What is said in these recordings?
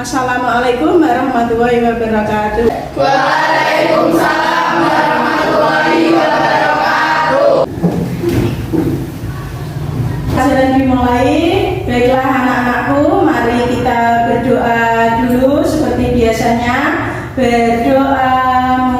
Assalamualaikum warahmatullahi wabarakatuh. Waalaikumsalam warahmatullahi wabarakatuh. Pelajaran dimulai. Baiklah anak-anakku, mari kita berdoa dulu seperti biasanya. Berdoa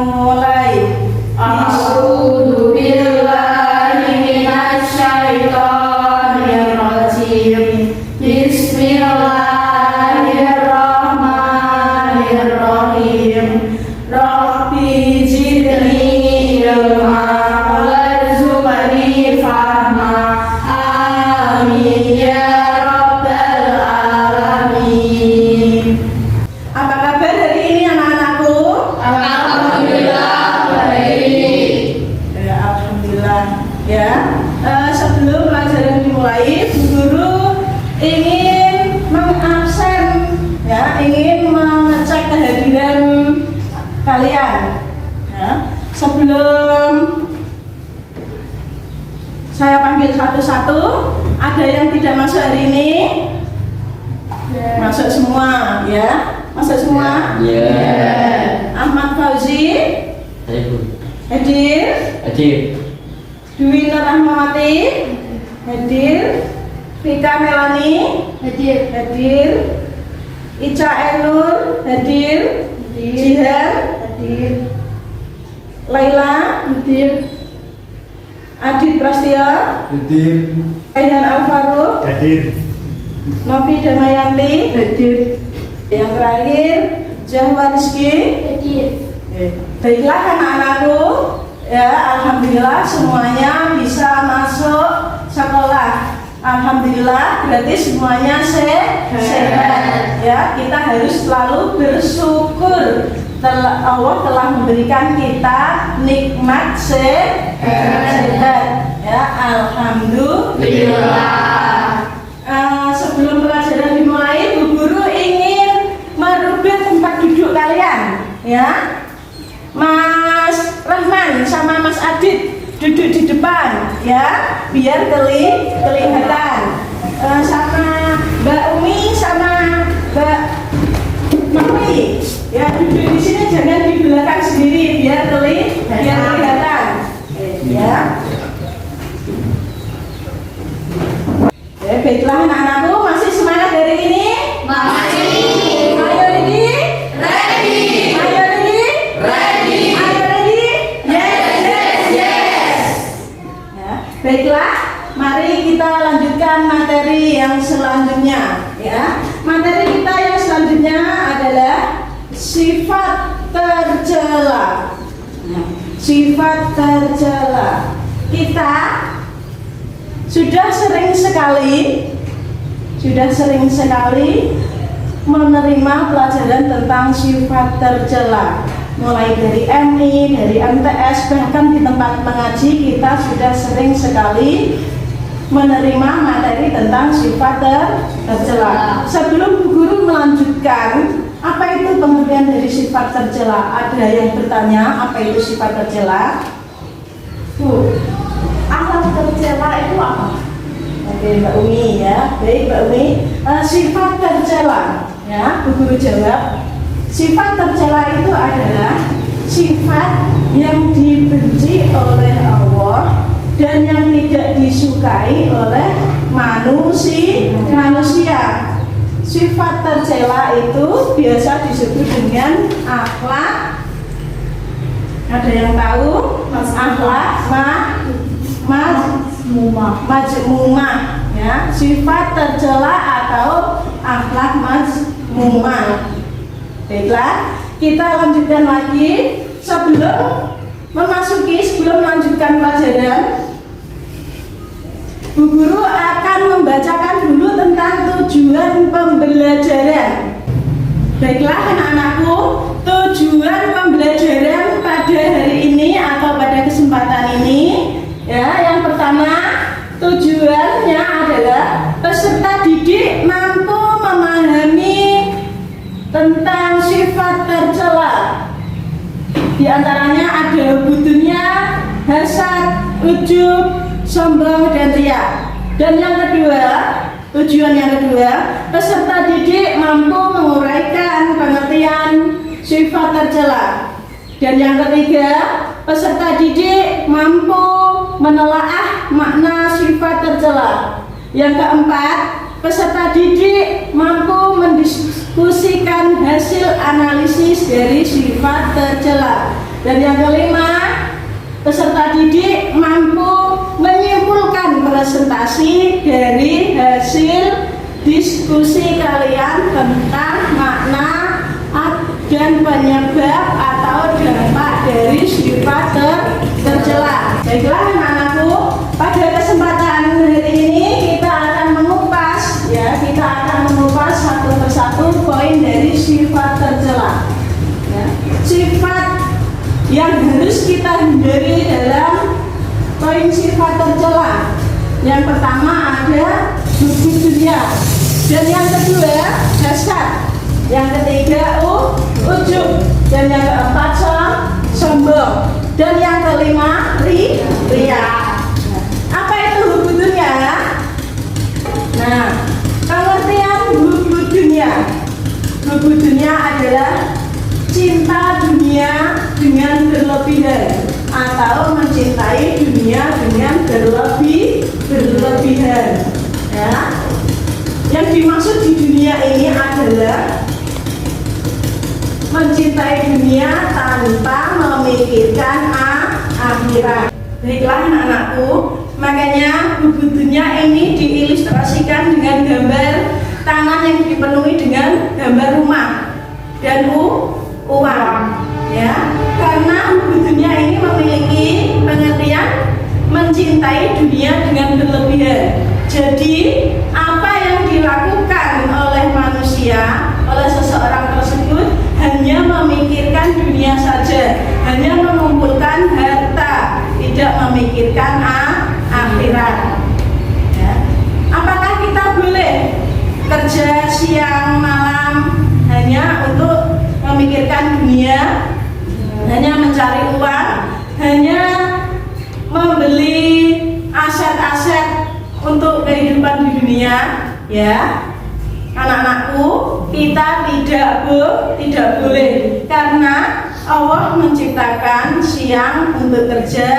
mulai. A'udzu billahi minasyaitonir rajim. Bismillahirrahmanirrahim. Rabbi zidni ilma warzuqni fahma. Amin ya rabbal alamin. Apa kabar hari ini anak-anakku? Alhamdulillah baik. Ya, alhamdulillah. Ya, sebelum pelajaran dimulai, Bu Guru ingin mengabsen, ya, ingin mengecek kehadiran kalian. Ya, sebelum saya panggil satu-satu, ada yang tidak masuk hari ini? Masuk semua, ya. Masuk semua? Ya. Ahmad Fauzi, Saya Bu. hadir. Hadir. Dwi Nur Rahmawati, hadir. Rika Melani, hadir. Ica Enur, hadir. Jihan, hadir. Laila, hadir. Adit Prastio, Hadir. Aidan Alvaro, Hadir. Novi Damayanti, hadir. Yang terakhir, Jahwa Rizky, Hadir. Baiklah anak-anakku, ya, alhamdulillah semuanya bisa masuk sekolah. Alhamdulillah, berarti semuanya sehat. Ya, kita harus selalu bersyukur. Allah telah memberikan kita nikmat sehat. Ya, alhamdulillah. Sebelum pelajaran dimulai, Bu Guru ingin merubah tempat duduk kalian. Ya, Mas Rahman sama Mas Adit duduk di depan, ya, biar kelihatan. Sama Mbak Umi sama Mbak Mami, ya, duduk di sini, jangan di belakang sendiri, biar kelihatan. Ya. Ya, baiklah anak-anakku, masih semangat hari ini? Masih. Ayo ready? Ready. Ayo ready? Ready. Ayo ready? Yes. Ya, baiklah, mari kita lanjutkan materi yang selanjutnya. Ya, materi kita yang selanjutnya adalah sifat tercela. Sifat tercela. Kita sudah sering sekali menerima pelajaran tentang sifat tercela. Mulai dari MI, dari MTS, bahkan di tempat mengaji kita sudah sering sekali menerima materi tentang sifat tercela. Sebelum Bu Guru melanjutkan, apa itu pengertian dari sifat tercela? Ada yang bertanya, apa itu sifat tercela? Bu, akhlak tercela itu apa? Oke, Mbak Umi, ya. Baik, Mbak Umi. Sifat tercela, ya, Bu Guru jawab. Sifat tercela itu adalah sifat yang dibenci oleh Allah dan yang tidak disukai oleh manusia. Sifat tercela itu biasa disebut dengan akhlak. Ada yang tahu? Akhlak majmumah, ya. Sifat tercela atau akhlak majmumah. Baiklah, kita lanjutkan lagi. Sebelum melanjutkan pelajaran, Bu Guru akan membacakan dulu tentang tujuan pembelajaran. Baiklah anak-anakku, tujuan pembelajaran pada hari ini atau pada kesempatan ini, ya, yang pertama tujuannya adalah peserta didik mampu memahami tentang sifat tercela. Di antaranya ada butuhnya, hasad, ujub, sombong, dan riya. Dan yang kedua, Tujuan yang kedua, peserta didik mampu menguraikan pengertian sifat tercela. Dan yang ketiga, peserta didik mampu menelaah makna sifat tercela. Yang keempat, peserta didik mampu mendiskusikan hasil analisis dari sifat tercela. Dan yang kelima, peserta didik mampu menyimpulkan presentasi dari hasil diskusi kalian tentang makna dan penyebab atau dampak dari sifat tercela. Baiklah anak-anakku, pada kesempatan hari ini kita akan mengupas satu persatu poin dari sifat tercela. Ya. Sifat yang harus kita hindari dalam poin sifat tercela. Yang pertama ada hukum dunia, dan yang kedua hasad, yang ketiga ujub, dan yang keempat sombong, dan yang kelima ria. Apa itu hukum dunia? Nah, pengertian hukum dunia adalah cinta dunia dengan berlebihan atau mencintai dunia dengan berlebihan. Ya. Yang dimaksud di dunia ini adalah mencintai dunia tanpa memikirkan akhirat. Baiklah anak-anakku, makanya buku dunia ini diilustrasikan dengan gambar tangan yang dipenuhi dengan gambar rumah dan uang, ya. Karena buku dunia ini memiliki pengertian mencintai dunia dengan berlebihan. Jadi apa yang dilakukan oleh manusia, oleh seseorang tersebut hanya memikirkan dunia saja, hanya mengumpulkan harta, tidak memikirkan akhirat. Ya. Apakah kita boleh kerja siang malam hanya untuk memikirkan dunia, hanya mencari uang, hanya membeli aset-aset untuk kehidupan di dunia? Ya, anak-anakku, kita tidak boleh, karena Allah menciptakan siang untuk kerja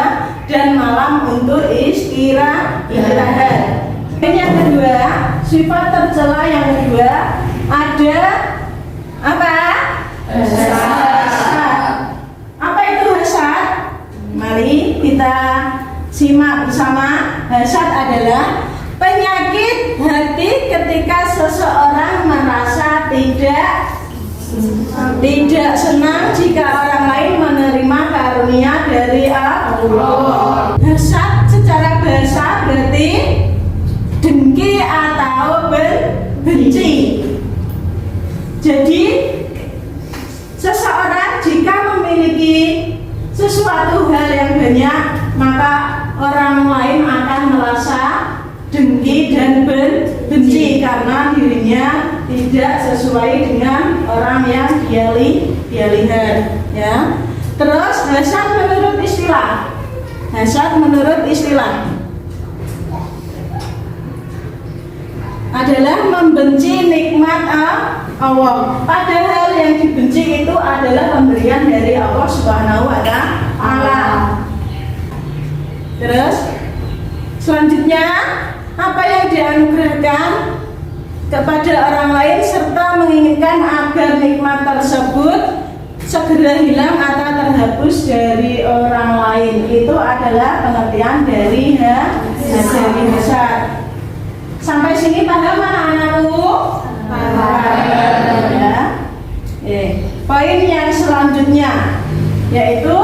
dan malam untuk istirahat. Yang kedua, sifat tercela yang kedua ada apa? Hasad. Apa itu hasad? Mari kita simak bersama. Hasad adalah penyakit hati ketika seseorang merasa tidak senang jika orang lain menerima karunia dari Allah. Hasad secara bahasa berarti dengki atau benci. Jadi seseorang jika memiliki sesuatu hal yang banyak, maka orang lain akan merasa dengki dan benci karena dirinya tidak sesuai dengan orang yang dia lihat. Ya. Terus hasad menurut istilah adalah membenci nikmat Allah. Padahal yang dibenci itu adalah pemberian dari Allah Subhanahu wa Ta'ala. Terus selanjutnya, apa yang dianugerahkan kepada orang lain serta menginginkan agar nikmat tersebut segera hilang atau terhapus dari orang lain, itu adalah pengertian dari hasad. Sampai sini paham anak-anakku? Paham. Ya. Poin yang selanjutnya yaitu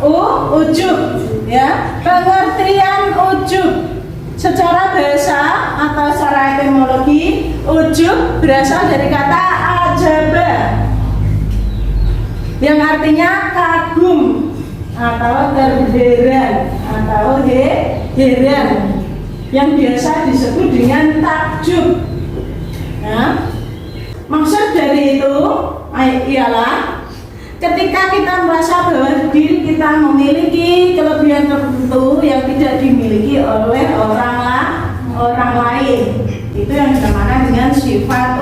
ujub, ya. Pengertian ujub secara bahasa atau secara etimologi, ujub berasal dari kata ajaba yang artinya kagum atau terheran atau heran, yang biasa disebut dengan takjub. Nah, maksud dari itu ialah ketika kita merasa bahwa diri kita memiliki kelebihan tertentu yang tidak dimiliki oleh orang lain. sifat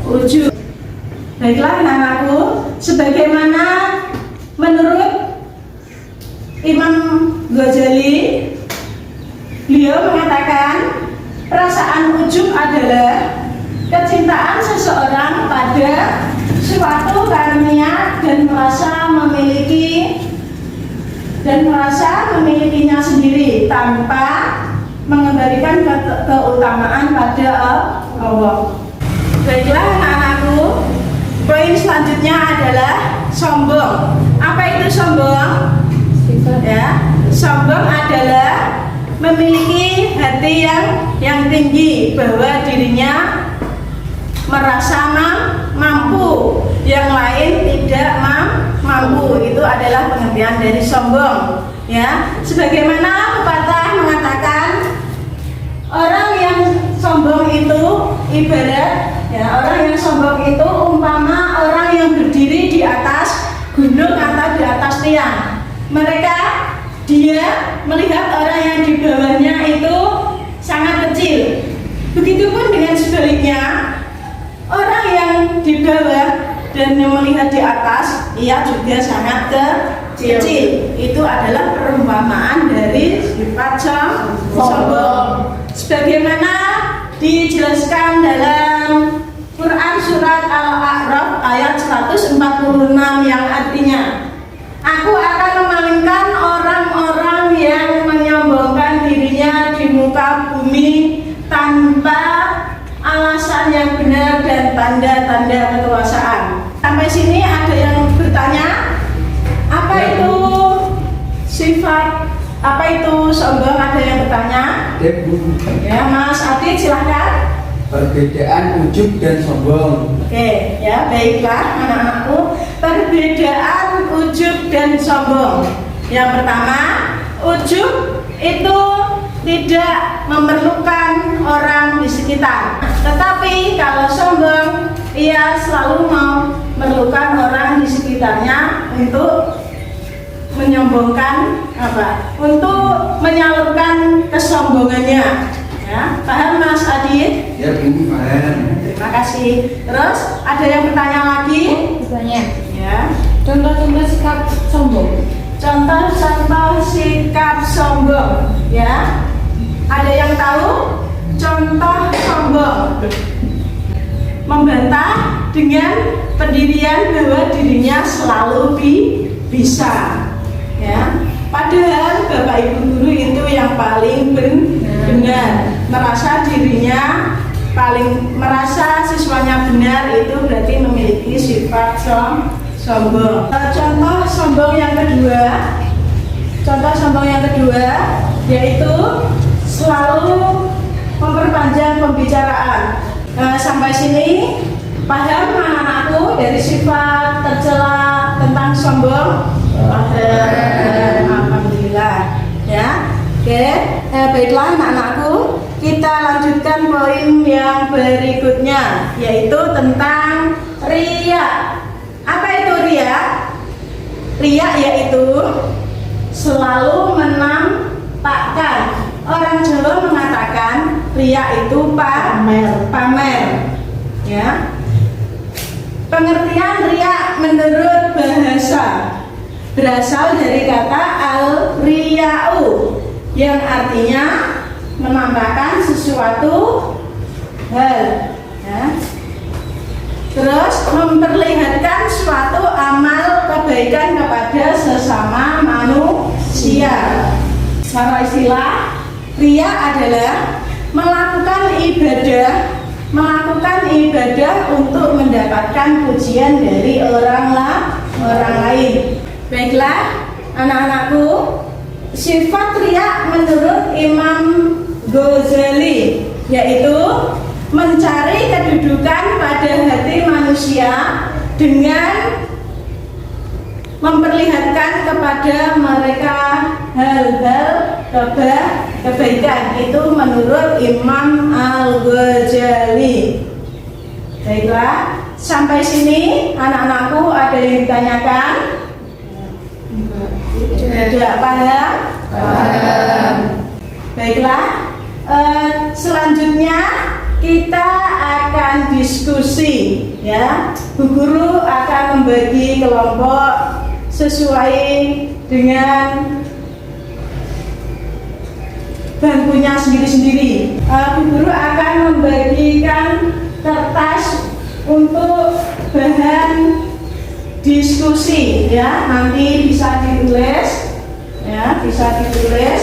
ujub. Baiklah anak-anakku, sebagaimana menurut Imam Ghazali, beliau mengatakan perasaan ujub adalah kecintaan seseorang pada suatu karunia dan merasa memilikinya sendiri tanpa mengembalikan keutamaan pada Allah. Baiklah anak-anakku, poin selanjutnya adalah sombong. Apa itu sombong? Ya, sombong adalah memiliki hati yang tinggi bahwa dirinya merasa mampu, yang lain tidak mampu. Itu adalah pengertian dari sombong. Ya, sebagaimana pepatah mengatakan, orang yang sombong itu ibarat, ya, orang yang sombong itu umpama orang yang berdiri di atas gunung atau di atas tiang. Dia melihat orang yang di bawahnya itu sangat kecil. Begitupun dengan sebaliknya, orang yang di bawah dan yang melihat di atas, ia juga sangat kecil. Itu adalah perumpamaan dari sifat sombong. Sebagaimana dijelaskan dalam Quran surat Al-A'raf ayat 146 yang artinya, aku akan memalingkan orang-orang yang menyombongkan dirinya di muka bumi tanpa alasan yang benar dan tanda-tanda kekuasaan. Sampai sini ada yang bertanya, apa itu sifat, apa itu sombong? Ada yang bertanya? Ya, Mas Adit silahkan. Perbedaan ujub dan sombong. Oke, ya baiklah anak-anakku, perbedaan ujub dan sombong. Yang pertama, ujub itu tidak memerlukan orang di sekitar, tetapi kalau sombong, ia selalu memerlukan orang di sekitarnya untuk menyombongkan untuk menyalurkan kesombongannya. Ya, paham Mas Adit? Ya, Bu, paham. Terima kasih. Terus ada yang bertanya lagi? Banyak. Ya. Contoh-contoh sikap sombong. Contoh-contoh sikap sombong. Ya. Ada yang tahu? Contoh sombong. Membantah dengan pendirian bahwa dirinya selalu bisa. Ya. Padahal Bapak Ibu guru itu yang paling benar. Merasa siswanya benar itu berarti memiliki sifat sombong. Contoh sombong yang kedua yaitu selalu memperpanjang pembicaraan. Sampai sini paham anak-anakku dari sifat tercela tentang sombong? Alhamdulillah. Ya. Oke, baiklah anak-anakku, kita lanjutkan poin yang berikutnya, yaitu tentang riya. Apa itu riya? Riya yaitu selalu menampakkan. Orang Jawa mengatakan riya itu pamer. Ya. Pengertian riya menurut bahasa berasal dari kata al-riya'u yang artinya menampakkan sesuatu hal, ya. Terus memperlihatkan suatu amal kebaikan kepada sesama manusia. Secara istilah, riya adalah melakukan ibadah untuk mendapatkan pujian dari orang lain. Baiklah anak-anakku, sifat riya menurut Imam Ghazali yaitu mencari kedudukan pada hati manusia dengan memperlihatkan kepada mereka hal-hal kebaikan. Itu menurut Imam Al-Ghazali. Baiklah, sampai sini anak-anakku ada yang ditanyakan? Tidak paham? Baiklah, selanjutnya kita akan diskusi ya. Bu Guru akan membagi kelompok sesuai dengan bangkunya sendiri-sendiri. Bu Guru akan membagikan kertas untuk bahan diskusi ya. Nanti bisa ditulis ya, bisa ditulis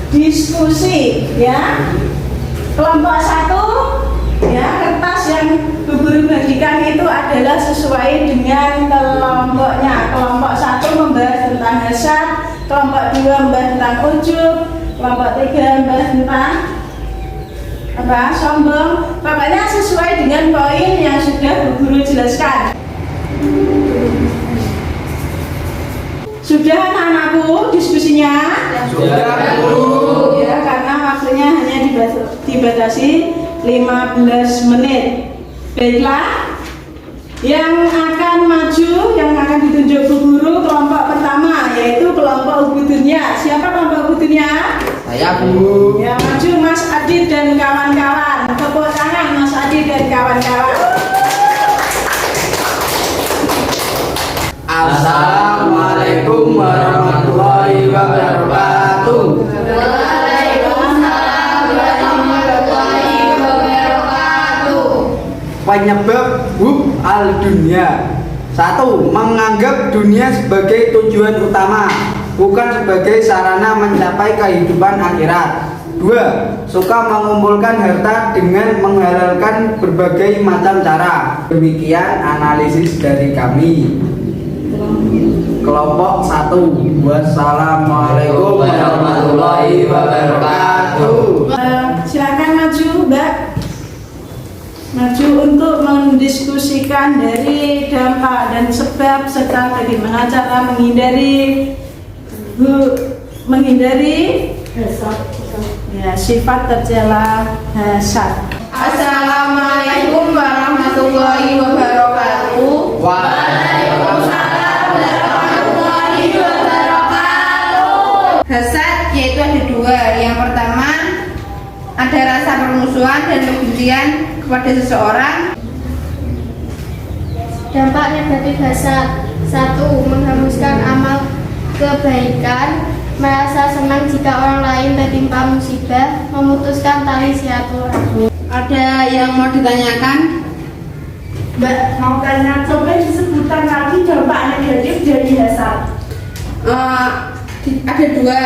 diskusi ya. Kelompok 1 ya, kertas yang Bu Guru bagikan itu adalah sesuai dengan kelompoknya. Kelompok 1 membahas tentang hasad, kelompok 2 membahas tentang ujub, kelompok 3 membahas tentang sombong. Pokoknya sesuai dengan poin yang sudah Bu Guru jelaskan. Sudah anak-anakku diskusinya? Sudah, Bu. Ya, karena waktunya hanya dibatasi 15 menit. Baiklah, yang akan maju, yang akan ditunjuk Bu Guru kelompok pertama, yaitu kelompok Ubudunya. Siapa kelompok Ubudunya? Saya, Bu. Ya, maju Mas Adit dan kawan-kawan. Tepuk tangan Mas Adit dan kawan-kawan. Assalamualaikum warahmatullahi wabarakatuh. Penyebab hub al dunia. 1. Menganggap dunia sebagai tujuan utama, bukan sebagai sarana mencapai kehidupan akhirat. 2. Suka mengumpulkan harta dengan menghalalkan berbagai macam cara. Demikian analisis dari kami. Kelompok 1. Wassalamualaikum warahmatullahi wabarakatuh. Silakan maju, Mbak. Maju untuk mendiskusikan dari dampak dan sebab serta bagaimana cara menghindari ya, sifat tercela hasad. Assalamualaikum warahmatullahi wabarakatuh. Waalaikumsalam warahmatullahi wabarakatuh. Hasad yaitu ada dua. Yang pertama ada rasa permusuhan dan kebencian kepada seseorang. Dampak negatif hasad. 1. Menghanguskan amal kebaikan, merasa senang jika orang lain tertimpa musibah, memutuskan tali silaturahmi. Ada yang mau ditanyakan? Mbak, mau tanya, coba disebutkan lagi dampak negatif dari hasad. Ada dua,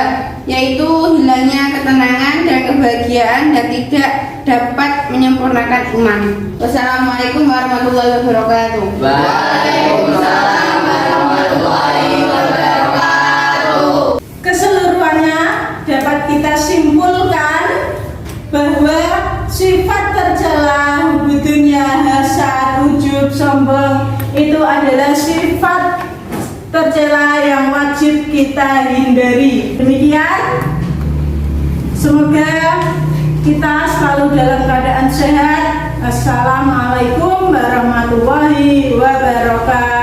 yaitu hilangnya ketenangan dan kebahagiaan dan tidak dapat menyempurnakan iman. Wassalamualaikum warahmatullahi wabarakatuh. Waalaikumsalam warahmatullahi wabarakatuh. Keseluruhannya dapat kita simpulkan bahwa sifat tercela dunia, hasad, ujub, sombong itu adalah sifat tercela yang wajib kita hindari. Demikian, semoga kita selalu dalam keadaan sehat. Assalamualaikum warahmatullahi wabarakatuh.